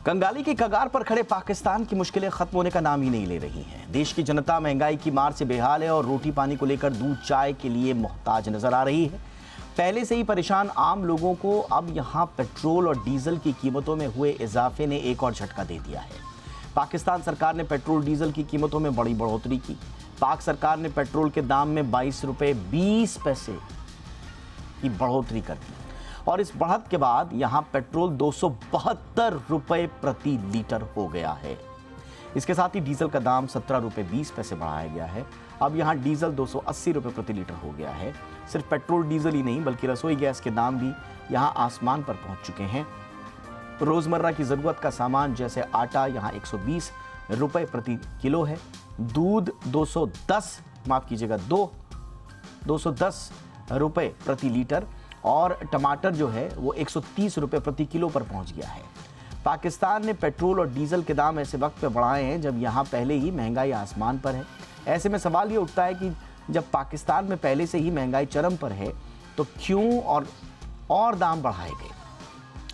कंगाली की कगार पर खड़े पाकिस्तान की मुश्किलें खत्म होने का नाम ही नहीं ले रही हैं। देश की जनता महंगाई की मार से बेहाल है और रोटी पानी को लेकर दूध चाय के लिए मोहताज नजर आ रही है। पहले से ही परेशान आम लोगों को अब यहां पेट्रोल और डीजल की कीमतों में हुए इजाफे ने एक और झटका दे दिया है। पाकिस्तान सरकार ने पेट्रोल डीजल की कीमतों में बड़ी बढ़ोतरी की। पाक सरकार ने पेट्रोल के दाम में 22 रुपए 20 पैसे की बढ़ोतरी कर दी और इस बढ़त के बाद यहां पेट्रोल 272 रुपए प्रति लीटर हो गया है। इसके साथ ही डीजल का दाम 17 रुपए 20 पैसे बढ़ाया गया है। अब यहां डीजल 280 रुपए प्रति लीटर हो गया है। सिर्फ पेट्रोल डीजल ही नहीं बल्कि रसोई गैस के दाम भी यहां आसमान पर पहुंच चुके हैं। रोजमर्रा की जरूरत का सामान जैसे आटा यहां 120 रुपए प्रति किलो है। दूध 210 रुपए प्रति लीटर और टमाटर जो है वो 130 रुपए प्रति किलो पर पहुंच गया है। पाकिस्तान ने पेट्रोल और डीजल के दाम ऐसे वक्त पे बढ़ाए हैं जब यहां पहले ही महंगाई आसमान पर है। ऐसे में सवाल ये उठता है कि जब पाकिस्तान में पहले से ही महंगाई चरम पर है तो क्यों और दाम बढ़ाए गए।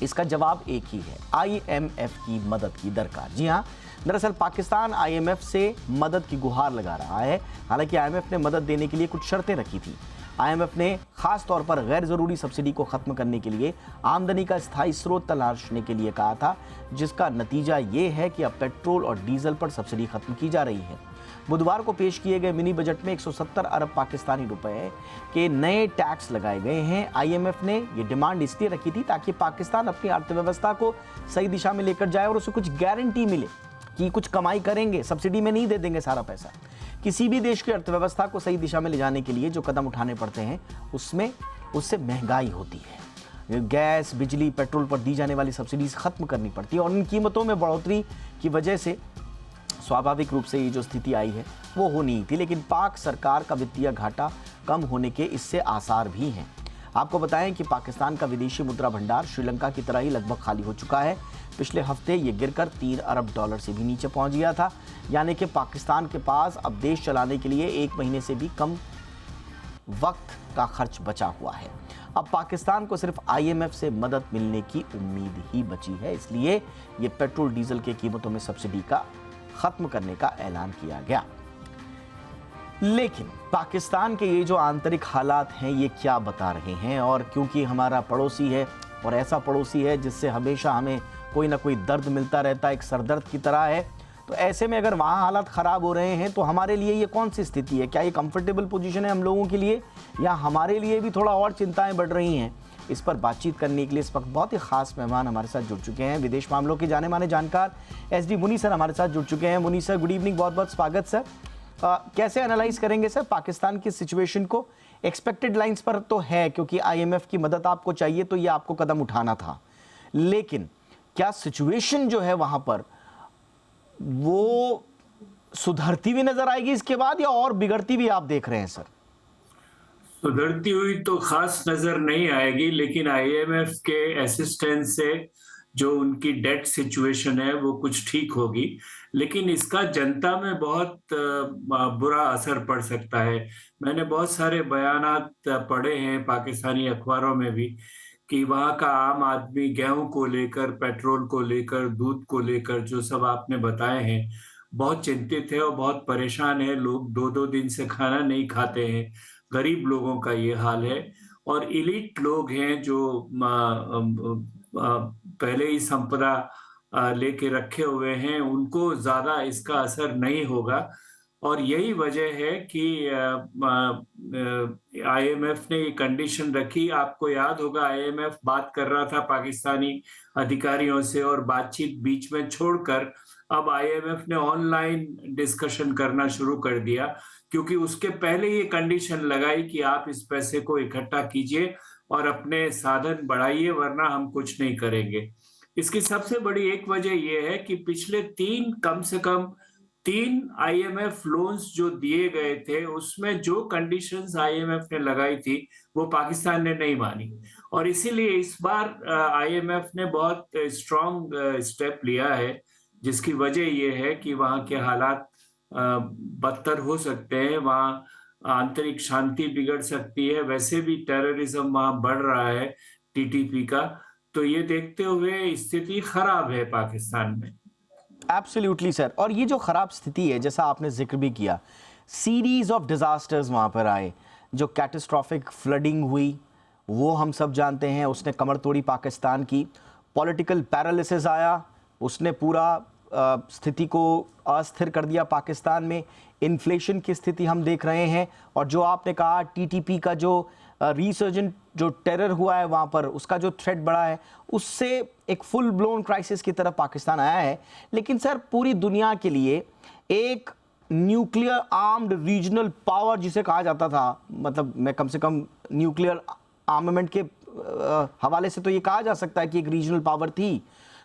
इसका जवाब एक ही है, IMF की मदद की दरकार। जी हाँ, दरअसल पाकिस्तान IMF से मदद की गुहार लगा रहा है। हालांकि IMF ने मदद देने के लिए कुछ शर्तें रखी थी। IMF ने खास तौर पर गैर जरूरी सब्सिडी को खत्म करने के लिए आमदनी का स्थायी स्रोत तलाशने के लिए कहा था, जिसका नतीजा ये है कि अब पेट्रोल और डीजल पर सब्सिडी खत्म की जा रही है। बुधवार को पेश किए गए मिनी बजट में 170 अरब पाकिस्तानी रुपए के नए टैक्स लगाए गए हैं। IMF ने ये डिमांड इसलिए रखी थी ताकि पाकिस्तान अपनी अर्थव्यवस्था को सही दिशा में लेकर जाए और उसे कुछ गारंटी मिले कि कुछ कमाई करेंगे, सब्सिडी में नहीं दे देंगे सारा पैसा। किसी भी देश की अर्थव्यवस्था को सही दिशा में ले जाने के लिए जो कदम उठाने पड़ते हैं उससे महंगाई होती है। गैस, बिजली, पेट्रोल पर दी जाने वाली सब्सिडीज खत्म करनी पड़ती है और इन कीमतों में बढ़ोतरी की वजह से स्वाभाविक रूप से ये जो स्थिति आई है वो होनी थी। लेकिन पाक सरकार का वित्तीय घाटा कम होने के इससे आसार भी हैं। आपको बताएं कि पाकिस्तान का विदेशी मुद्रा भंडार श्रीलंका की तरह ही लगभग खाली हो चुका है। पिछले हफ्ते ये गिरकर 3 अरब डॉलर से भी नीचे पहुंच गया था। यानी कि पाकिस्तान के पास अब देश चलाने के लिए 1 महीने से भी कम वक्त का खर्च बचा हुआ है। अब पाकिस्तान को सिर्फ IMF से मदद मिलने की उम्मीद ही बची है। इसलिए ये पेट्रोल डीजल की कीमतों में सब्सिडी का खत्म करने का ऐलान किया गया। लेकिन पाकिस्तान के ये जो आंतरिक हालात हैं ये क्या बता रहे हैं, और क्योंकि हमारा पड़ोसी है और ऐसा पड़ोसी है जिससे हमेशा हमें कोई ना कोई दर्द मिलता रहता है, एक सरदर्द की तरह है, तो ऐसे में अगर वहाँ हालात ख़राब हो रहे हैं तो हमारे लिए ये कौन सी स्थिति है। क्या ये कंफर्टेबल पोजीशन है हम लोगों के लिए, या हमारे लिए भी थोड़ा और चिंताएं बढ़ रही हैं। इस पर बातचीत करने के लिए इस वक्त बहुत ही खास मेहमान हमारे साथ जुड़ चुके हैं। विदेश मामलों के जाने माने जानकार SD मुनी सर हमारे साथ जुड़ चुके हैं। मुनी सर, गुड इवनिंग, बहुत बहुत स्वागत सर। कैसे एनालाइज करेंगे सर पाकिस्तान की सिचुएशन को? एक्सपेक्टेड लाइंस पर तो है, क्योंकि IMF की मदद आपको चाहिए तो ये आपको कदम उठाना था, लेकिन क्या सिचुएशन जो है वहां पर वो सुधरती हुई नजर आएगी इसके बाद, या और बिगड़ती भी आप देख रहे हैं सर? सुधरती हुई तो खास नजर नहीं आएगी, लेकिन IMF के असिस्टेंस से जो उनकी डेट सिचुएशन है वो कुछ ठीक होगी, लेकिन इसका जनता में बहुत बुरा असर पड़ सकता है। मैंने बहुत सारे बयानात पढ़े हैं पाकिस्तानी अखबारों में भी कि वहाँ का आम आदमी गेहूं को लेकर, पेट्रोल को लेकर, दूध को लेकर जो सब आपने बताए हैं, बहुत चिंतित है और बहुत परेशान है। लोग 2-2 दिन से खाना नहीं खाते हैं। गरीब लोगों का ये हाल है। और इलीट लोग हैं जो पहले ही संपदा लेके रखे हुए हैं, उनको ज्यादा इसका असर नहीं होगा। और यही वजह है कि IMF ने ये कंडीशन रखी। आपको याद होगा IMF बात कर रहा था पाकिस्तानी अधिकारियों से और बातचीत बीच में छोड़कर अब IMF ने ऑनलाइन डिस्कशन करना शुरू कर दिया, क्योंकि उसके पहले ये कंडीशन लगाई कि आप इस पैसे को इकट्ठा कीजिए और अपने साधन बढ़ाइए, वरना हम कुछ नहीं करेंगे। इसकी सबसे बड़ी एक वजह यह है कि पिछले कम से कम 3 IMF लोन्स जो दिए गए थे, उसमें जो कंडीशंस IMF ने लगाई थी वो पाकिस्तान ने नहीं मानी, और इसीलिए इस बार IMF ने बहुत स्ट्रॉन्ग स्टेप लिया है, जिसकी वजह ये है कि वहाँ के हालात बदतर हो सकते हैं। वहाँ आंतरिक शांति बिगड़ सकती है। वैसे भी टेररिज्म वहाँ बढ़ रहा है TTP का, तो ये देखते हुए स्थिति खराब है पाकिस्तान में। Absolutely sir. और ये जो खराब स्थिति है, जैसा आपने जिक्र भी किया, सीरीज ऑफ डिजास्टर्स वहां पर आए, जो कैटास्ट्रॉफिक फ्लडिंग हुई वो हम सब जानते हैं, उसने कमर तोड़ी पाकिस्तान की। पॉलिटिकल पैरालिसिस आया, उसने पूरा स्थिति को अस्थिर कर दिया पाकिस्तान में। इन्फ्लेशन की स्थिति हम देख रहे हैं, और जो आपने कहा टीटीपी का जो रिसर्जेंट जो टेरर हुआ है वहाँ पर, उसका जो थ्रेट बढ़ा है, उससे एक फुल ब्लोन क्राइसिस की तरफ पाकिस्तान आया है। लेकिन सर पूरी दुनिया के लिए एक न्यूक्लियर आर्म्ड रीजनल पावर जिसे कहा जाता था, मतलब मैं कम से कम न्यूक्लियर आर्मामेंट के हवाले से तो ये कहा जा सकता है कि एक रीजनल पावर थी,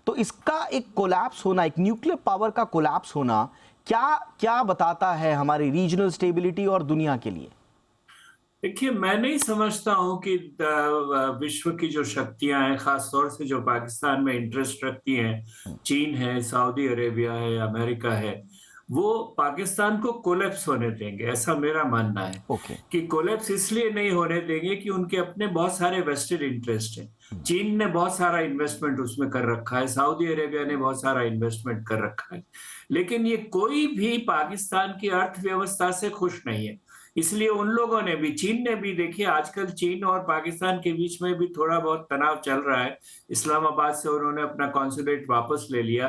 तो इसका एक कोलैप्स होना, एक न्यूक्लियर पावर का कोलैप्स होना क्या क्या बताता है हमारी रीजनल स्टेबिलिटी और दुनिया के लिए? देखिए, मैं नहीं समझता हूं कि विश्व की जो शक्तियां हैं, खास तौर से जो पाकिस्तान में इंटरेस्ट रखती हैं, चीन है, सऊदी अरेबिया है, अमेरिका है, वो पाकिस्तान को कोलैप्स होने देंगे, ऐसा मेरा मानना है। ओके। कि कोलैप्स इसलिए नहीं होने देंगे कि उनके अपने बहुत सारे वेस्टेड इंटरेस्ट हैं। चीन ने बहुत सारा इन्वेस्टमेंट उसमें कर रखा है, सऊदी अरेबिया ने बहुत सारा इन्वेस्टमेंट कर रखा है, लेकिन ये कोई भी पाकिस्तान की अर्थव्यवस्था से खुश नहीं है। इसलिए उन लोगों ने भी, चीन ने भी, देखिए आजकल चीन और पाकिस्तान के बीच में भी थोड़ा बहुत तनाव चल रहा है। इस्लामाबाद से उन्होंने अपना कॉन्सुलेट वापस ले लिया।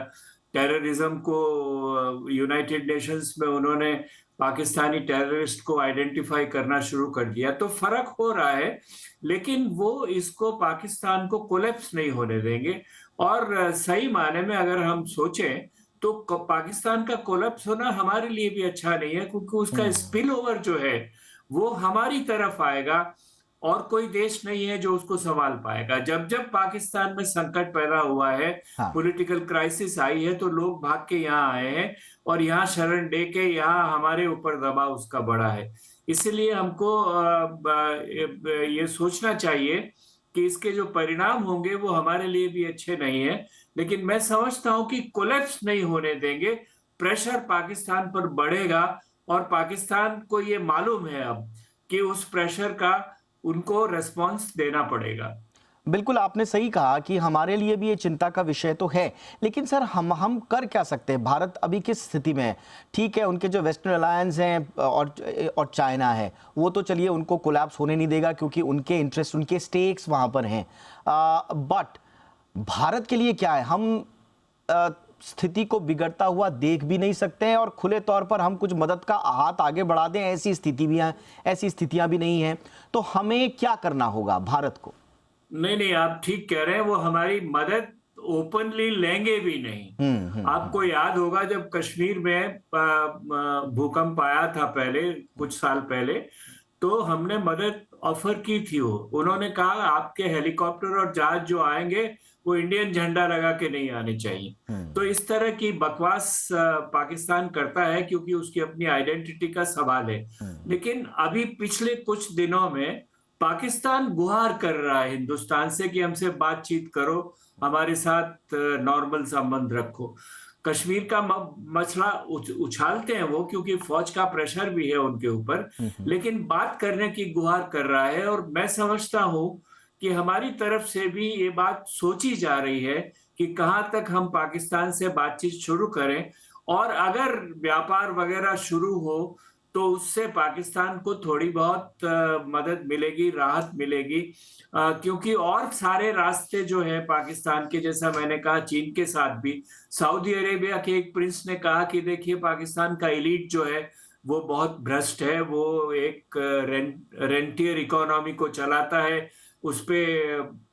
टेररिज्म को यूनाइटेड नेशंस में उन्होंने पाकिस्तानी टेररिस्ट को आइडेंटिफाई करना शुरू कर दिया। तो फर्क हो रहा है, लेकिन वो इसको पाकिस्तान को कोलैप्स नहीं होने देंगे। और सही मायने में अगर हम सोचें तो पाकिस्तान का कोलैप्स होना हमारे लिए भी अच्छा नहीं है, क्योंकि उसका स्पिल ओवर जो है वो हमारी तरफ आएगा, और कोई देश नहीं है जो उसको संभाल पाएगा। जब जब पाकिस्तान में संकट पैदा हुआ है, हाँ। पॉलिटिकल क्राइसिस आई है, तो लोग भाग के यहाँ आए हैं और यहाँ शरण दे के यहाँ हमारे ऊपर दबाव उसका बढ़ा है। इसलिए हमको ये सोचना चाहिए कि इसके जो परिणाम होंगे वो हमारे लिए भी अच्छे नहीं है। लेकिन मैं समझता हूं कि कोलैप्स नहीं होने देंगे, प्रेशर पाकिस्तान पर बढ़ेगा, और पाकिस्तान को ये मालूम है अब कि उस प्रेशर का उनको रेस्पॉन्स देना पड़ेगा। बिल्कुल आपने सही कहा कि हमारे लिए भी ये चिंता का विषय तो है, लेकिन सर हम कर क्या सकते हैं? भारत अभी किस स्थिति में है? ठीक है, उनके जो वेस्टर्न अलायंस हैं और चाइना है, वो तो चलिए उनको कोलैप्स होने नहीं देगा क्योंकि उनके इंटरेस्ट, उनके स्टेक्स वहाँ पर हैं। बट भारत के लिए क्या है? हम स्थिति को बिगड़ता हुआ देख भी नहीं सकते हैं, और खुले तौर पर हम कुछ मदद का हाथ आगे बढ़ा दें, ऐसी स्थितियां भी नहीं हैं। तो हमें क्या करना होगा भारत को? नहीं, आप ठीक कह रहे हैं, वो हमारी मदद ओपनली लेंगे भी नहीं। आपको याद होगा जब कश्मीर में भूकंप आया था पहले, कुछ साल पहले, तो हमने मदद ऑफर की थी। उन्होंने कहा आपके हेलीकॉप्टर और जहाज जो आएंगे वो इंडियन झंडा लगा के नहीं आने चाहिए। तो इस तरह की बकवास पाकिस्तान करता है क्योंकि उसकी अपनी आइडेंटिटी का सवाल है। लेकिन अभी पिछले कुछ दिनों में पाकिस्तान गुहार कर रहा है हिंदुस्तान से कि हमसे बातचीत करो, हमारे साथ नॉर्मल संबंध रखो। कश्मीर का मसला उछालते हैं वो, क्योंकि फौज का प्रेशर भी है उनके ऊपर, लेकिन बात करने की गुहार कर रहा है। और मैं समझता हूं कि हमारी तरफ से भी ये बात सोची जा रही है कि कहां तक हम पाकिस्तान से बातचीत शुरू करें, और अगर व्यापार वगैरह शुरू हो तो उससे पाकिस्तान को थोड़ी बहुत मदद मिलेगी, राहत मिलेगी, क्योंकि और सारे रास्ते जो है पाकिस्तान के, जैसा मैंने कहा चीन के साथ भी, सऊदी अरेबिया के एक प्रिंस ने कहा कि देखिए पाकिस्तान का एलीट जो है वो बहुत भ्रष्ट है, वो एक रेंटियर इकोनॉमी को चलाता है, उस पे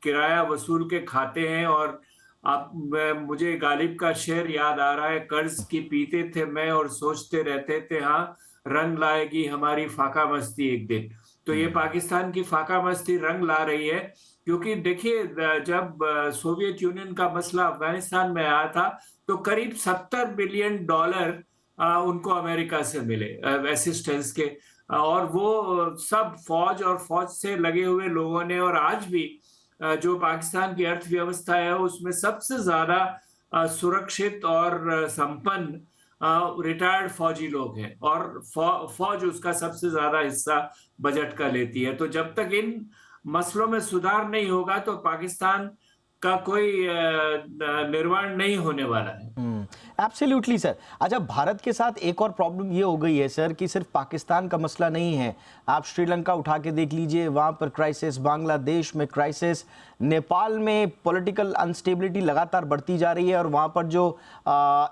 किराया वसूल के खाते हैं। और आप, मुझे गालिब का शेर याद आ रहा है, कर्ज की पीते थे मैं और सोचते रहते थे हाँ रंग लाएगी हमारी फाका मस्ती एक दिन। तो ये पाकिस्तान की फाका मस्ती रंग ला रही है, क्योंकि देखिए जब सोवियत यूनियन का मसला अफगानिस्तान में आया था तो करीब $70 बिलियन उनको अमेरिका से मिले असिस्टेंस के, और वो सब फौज और फौज से लगे हुए लोगों ने। और आज भी जो पाकिस्तान की अर्थव्यवस्था है उसमें सबसे ज्यादा सुरक्षित और संपन्न रिटायर्ड फौजी लोग हैं, और फौज उसका सबसे ज्यादा हिस्सा बजट का लेती है। तो जब तक इन मसलों में सुधार नहीं होगा तो पाकिस्तान का कोई निर्माण नहीं होने वाला है। Absolutely sir. अच्छा, भारत के साथ एक और प्रॉब्लम ये हो गई है सर कि सिर्फ पाकिस्तान का मसला नहीं है। आप श्रीलंका उठा के देख लीजिए, वहाँ पर क्राइसिस, बांग्लादेश में क्राइसिस, नेपाल में पॉलिटिकल अनस्टेबिलिटी लगातार बढ़ती जा रही है और वहाँ पर जो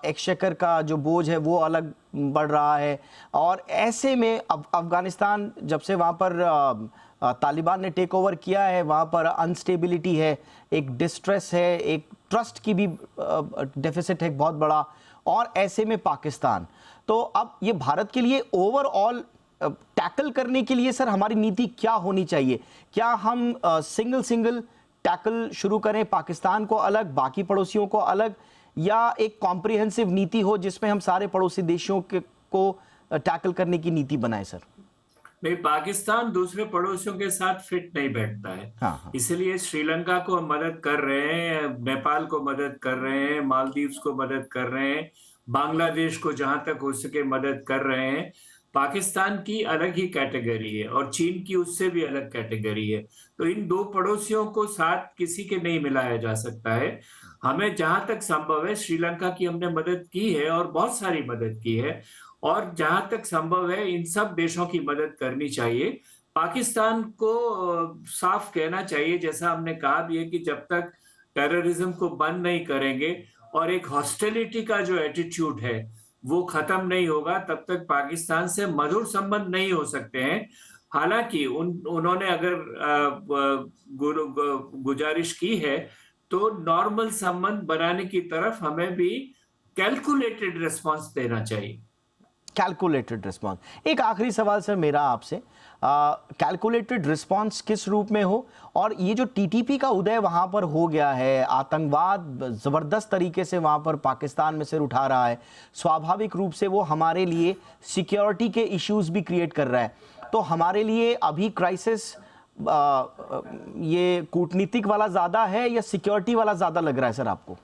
एक्सचेकर का जो बोझ है वो अलग बढ़ रहा है। और ऐसे में अब अफगानिस्तान जब से वहाँ पर तालिबान ने टेक ओवर किया है, वहाँ पर अनस्टेबिलिटी है, एक डिस्ट्रेस है, एक ट्रस्ट की भी डेफिसिट है बहुत बड़ा। और ऐसे में पाकिस्तान, तो अब ये भारत के लिए ओवरऑल टैकल करने के लिए सर हमारी नीति क्या होनी चाहिए? क्या हम सिंगल टैकल शुरू करें, पाकिस्तान को अलग, बाकी पड़ोसियों को अलग, या एक कॉम्प्रिहेंसिव नीति हो जिसमें हम सारे पड़ोसी देशों को टैकल करने की नीति बनाएं सर? नहीं, पाकिस्तान दूसरे पड़ोसियों के साथ फिट नहीं बैठता है। हाँ। इसलिए श्रीलंका को मदद कर रहे हैं, नेपाल को मदद कर रहे हैं, मालदीव्स को मदद कर रहे हैं, बांग्लादेश को जहां तक हो सके मदद कर रहे हैं। पाकिस्तान की अलग ही कैटेगरी है और चीन की उससे भी अलग कैटेगरी है। तो इन दो पड़ोसियों को साथ किसी के नहीं मिलाया जा सकता है। हमें जहां तक संभव है, श्रीलंका की हमने मदद की है और बहुत सारी मदद की है, और जहां तक संभव है इन सब देशों की मदद करनी चाहिए। पाकिस्तान को साफ कहना चाहिए, जैसा हमने कहा भी है, कि जब तक टेररिज्म को बंद नहीं करेंगे और एक हॉस्टिलिटी का जो एटीट्यूड है वो खत्म नहीं होगा, तब तक पाकिस्तान से मधुर संबंध नहीं हो सकते हैं। हालांकि उन्होंने अगर गुजारिश की है तो नॉर्मल संबंध बनाने की तरफ हमें भी कैलकुलेटेड रिस्पांस देना चाहिए। Calculated response. एक आखिरी सवाल सर मेरा आपसे, कैलकुलेटेड रिस्पांस किस रूप में हो? और ये जो टीटीपी का उदय वहां पर हो गया है, आतंकवाद जबरदस्त तरीके से वहां पर पाकिस्तान में सिर उठा रहा है, स्वाभाविक रूप से वो हमारे लिए सिक्योरिटी के इश्यूज भी क्रिएट कर रहा है। तो हमारे लिए अभी क्राइसिस ये कूटनीतिक वाला ज्यादा है या सिक्योरिटी वाला ज्यादा लग रहा है सर आपको?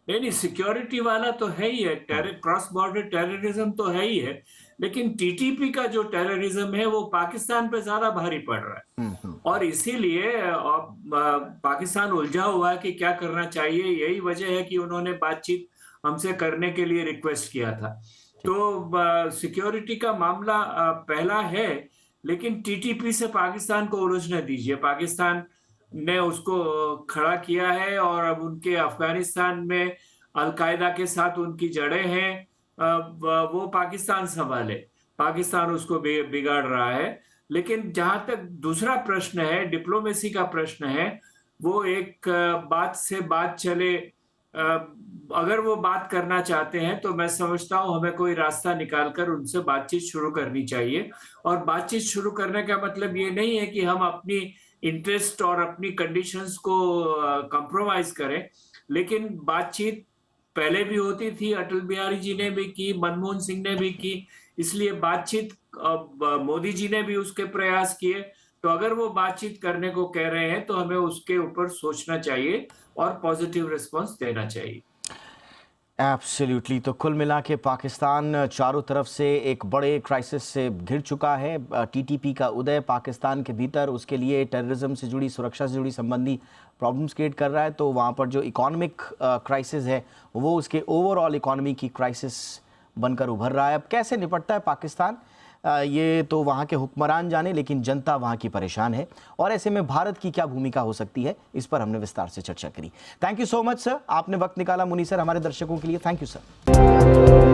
नहीं, सिक्योरिटी वाला तो है ही है, क्रॉस बॉर्डर टेररिज्म तो है ही है, लेकिन टीटीपी का जो टेररिज्म है वो पाकिस्तान पे ज्यादा भारी पड़ रहा है। और इसीलिए पाकिस्तान उलझा हुआ है कि क्या करना चाहिए। यही वजह है कि उन्होंने बातचीत हमसे करने के लिए रिक्वेस्ट किया था। तो सिक्योरिटी का मामला पहला है, लेकिन टीटीपी से पाकिस्तान को उलझने दीजिए। पाकिस्तान ने उसको खड़ा किया है और अब उनके अफगानिस्तान में अलकायदा के साथ उनकी जड़ें हैं, वो पाकिस्तान संभाले, पाकिस्तान उसको बिगाड़ रहा है। लेकिन जहां तक दूसरा प्रश्न है, डिप्लोमेसी का प्रश्न है, वो एक बात से बात चले, अगर वो बात करना चाहते हैं तो मैं समझता हूं हमें कोई रास्ता निकालकर उनसे बातचीत शुरू करनी चाहिए। और बातचीत शुरू करने का मतलब ये नहीं है कि हम अपनी इंटरेस्ट और अपनी कंडीशंस को कॉम्प्रोमाइज करें, लेकिन बातचीत पहले भी होती थी, अटल बिहारी जी ने भी की, मनमोहन सिंह ने भी की, इसलिए बातचीत मोदी जी ने भी उसके प्रयास किए। तो अगर वो बातचीत करने को कह रहे हैं तो हमें उसके ऊपर सोचना चाहिए और पॉजिटिव रिस्पांस देना चाहिए। एब्सोल्युटली। तो कुल मिला के पाकिस्तान चारों तरफ से एक बड़े क्राइसिस से घिर चुका है। टीटीपी का उदय पाकिस्तान के भीतर उसके लिए टेररिज्म से जुड़ी, सुरक्षा से जुड़ी संबंधी प्रॉब्लम्स क्रिएट कर रहा है। तो वहाँ पर जो इकोनॉमिक क्राइसिस है वो उसके ओवरऑल इकोनॉमी की क्राइसिस बनकर उभर रहा है। अब कैसे निपटता है पाकिस्तान, ये तो वहाँ के हुक्मरान जाने, लेकिन जनता वहाँ की परेशान है। और ऐसे में भारत की क्या भूमिका हो सकती है, इस पर हमने विस्तार से चर्चा करी। Thank you so much sir, आपने वक्त निकाला मुनी सर हमारे दर्शकों के लिए। Thank you sir.